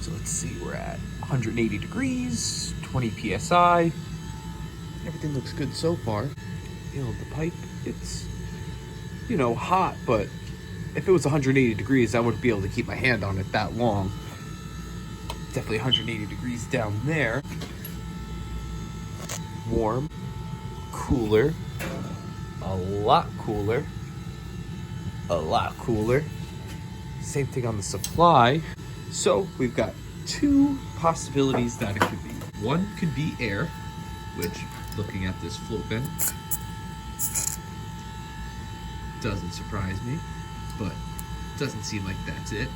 So let's see, we're at 180 degrees, 20 PSI. Everything looks good so far. You know, the pipe, it's, you know, hot, but if it was 180 degrees, I wouldn't be able to keep my hand on it that long. Definitely 180 degrees down there. Warm, cooler, a lot cooler, a lot cooler. Same thing on the supply. So we've got two possibilities that it could be. One could be air, which, looking at this float vent, doesn't surprise me, but doesn't seem like that's it.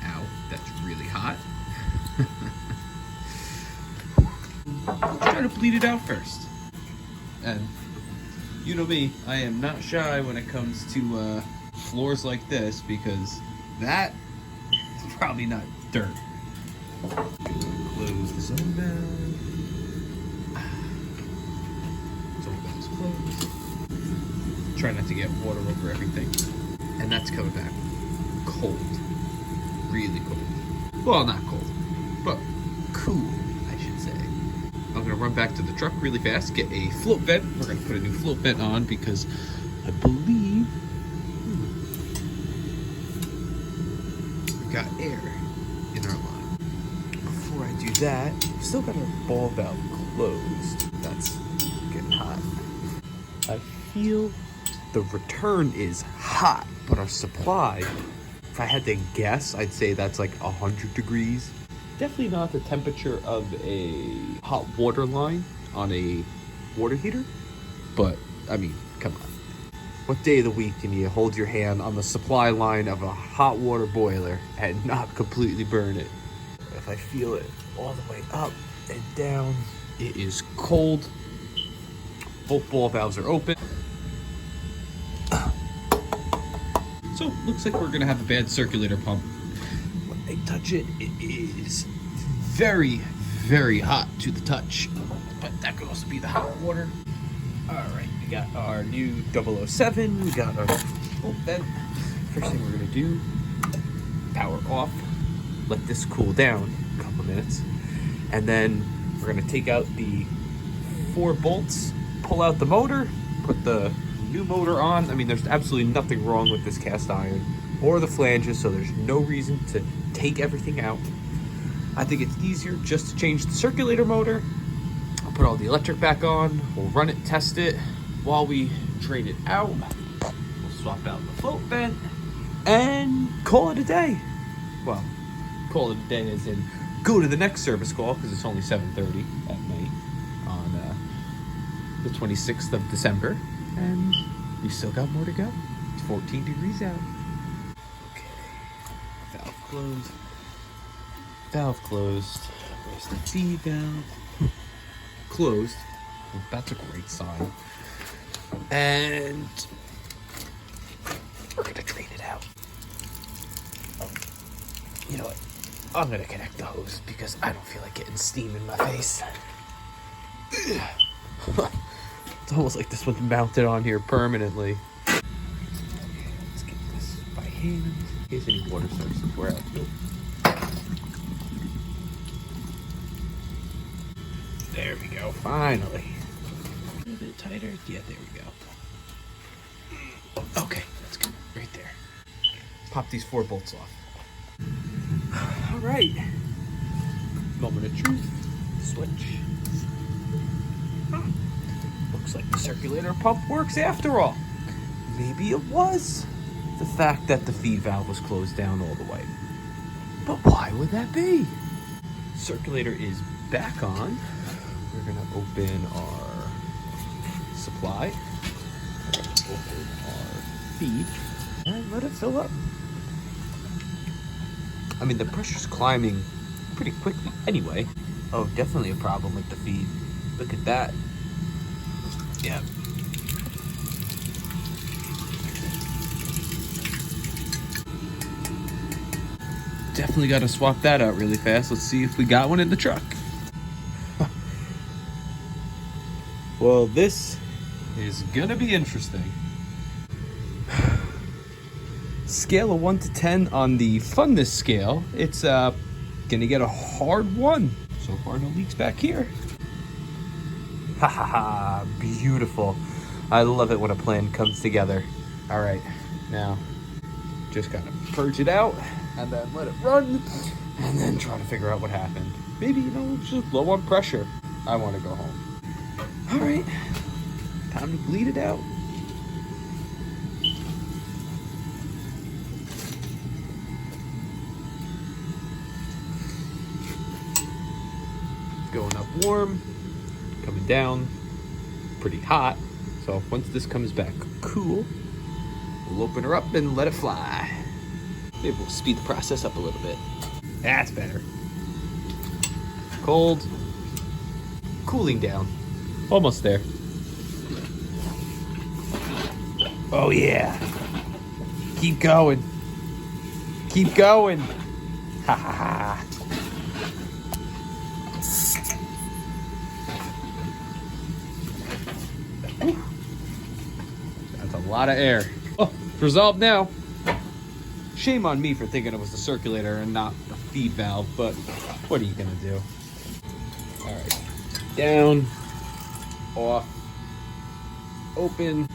Ow, that's really hot. Let's try to bleed it out first. And you know me, I am not shy when it comes to floors like this, because that is probably not dirt. Close the zone valve. Zone valve's closed. Try not to get water over everything. And that's coming back cold. Really cold. Well, not cold, but cool, I should say. I'm gonna run back to the truck really fast, get a float vent. We're gonna put a new float vent on because I believe we've got air in our line. Before I do that, I've still got our ball valve closed. That's getting hot. I feel the return is hot, but our supply, if I had to guess, I'd say that's like 100 degrees. Definitely not the temperature of a hot water line on a water heater, but I mean, come on. What day of the week can you hold your hand on the supply line of a hot water boiler and not completely burn it? If I feel it all the way up and down, it is cold. Both ball valves are open. So, looks like we're gonna have a bad circulator pump. When I touch it, it is very, very hot to the touch. But that could also be the hot water. Alright, we got our new 007, we got our float vent. First thing we're gonna do, power off, let this cool down a couple minutes. And then we're gonna take out the 4 bolts, pull out the motor, put the new motor on. I mean, there's absolutely nothing wrong with this cast iron or the flanges, so there's no reason to take everything out. I think it's easier just to change the circulator motor. I'll put all the electric back on, we'll run it, test it. While we drain it out, we'll swap out the float vent and call it a day. Well, call it a day as in go to the next service call, because it's only 7:30 at night on the 26th of December. And we still got more to go. It's 14 degrees out. Okay. Valve closed. Valve closed. Where's the feed valve? Closed. Well, that's a great sign. And we're gonna drain it out. You know what? I'm gonna connect the hose because I don't feel like getting steam in my face. It's almost like this one's mounted on here permanently. Okay, let's get this by hand in case any water starts to pour out. There we go, finally. A little bit tighter. Yeah, there we go. Okay, that's good. Right there. Pop these 4 bolts off. All right. Moment of truth. Switch. Looks like the circulator pump works after all. Maybe it was the fact that the feed valve was closed down all the way. But why would that be? Circulator is back on. We're gonna open our supply. We're gonna open our feed and let it fill up. I mean, the pressure's climbing pretty quickly anyway. Oh, definitely a problem with the feed. Look at that. Yeah. Definitely got to swap that out really fast. Let's see if we got one in the truck. Well, this is gonna be interesting. Scale of 1 to 10 on the funness scale. It's gonna get a hard one. So far, no leaks back here. Ha ha ha, beautiful. I love it when a plan comes together. All right, now just gotta purge it out and then let it run and then try to figure out what happened. Maybe, you know, it's just low on pressure. I want to go home. All right, time to bleed it out. Going up warm, coming down pretty hot. So once this comes back cool, we'll open her up and let it fly. Maybe we'll speed the process up a little bit. That's better. Cold, cooling down, almost there. Oh yeah, keep going, keep going. Ha ha ha. That's a lot of air. Oh, resolved now. Shame on me for thinking it was the circulator and not the feed valve, but what are you gonna do? All right, down, off, open,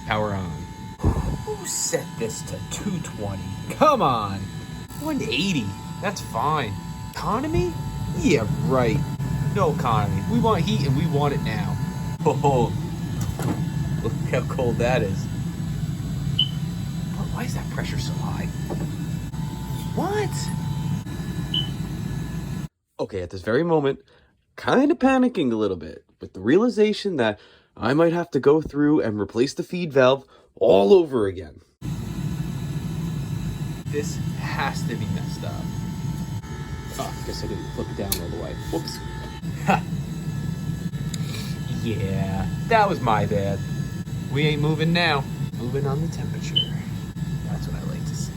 power on. Who set this to 220? Come on, 180, that's fine. Economy? Yeah, right. No economy. We want heat and we want it now. Oh, look how cold that is. But why is that pressure so high? What? Okay, at this very moment, kind of panicking a little bit with the realization that I might have to go through and replace the feed valve all over again. This has to be messed up. Oh, I guess I didn't flip it down all the way. Whoops. Ha. Yeah, that was my bad. We ain't moving now. Moving on the temperature. That's what I like to see.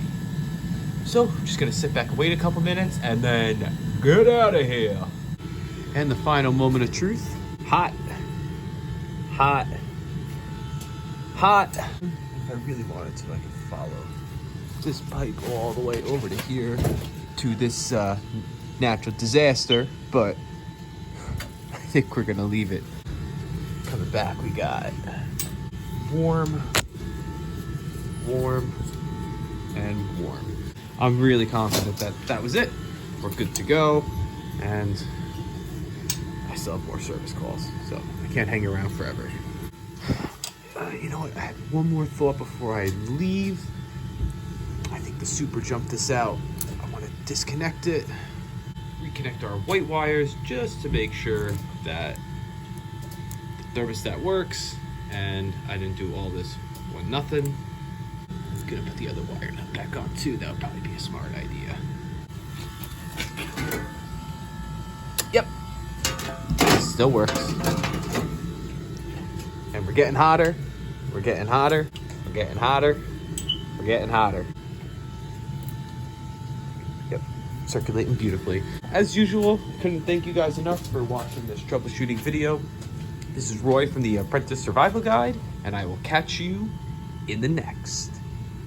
So, I'm just gonna sit back and wait a couple minutes and then get out of here. And the final moment of truth. Hot. Hot. Hot. If I really wanted to, I could follow this pipe all the way over to here to this natural disaster, but I think we're gonna leave it. Coming back, we got warm, warm, and warm. I'm really confident that that was it. We're good to go, and I still have more service calls, so I can't hang around forever. You know what? I had one more thought before I leave. I think the super jumped this out. I want to disconnect it, reconnect our white wires just to make sure that the thermostat works and I didn't do all this for nothing. I'm gonna put the other wire nut back on too. That would probably be a smart idea. Yep, still works. And we're getting hotter. We're getting hotter. We're getting hotter. We're getting hotter. Yep, circulating beautifully. As usual, couldn't thank you guys enough for watching this troubleshooting video. This is Roy from the Apprentice Survival Guide, and I will catch you in the next.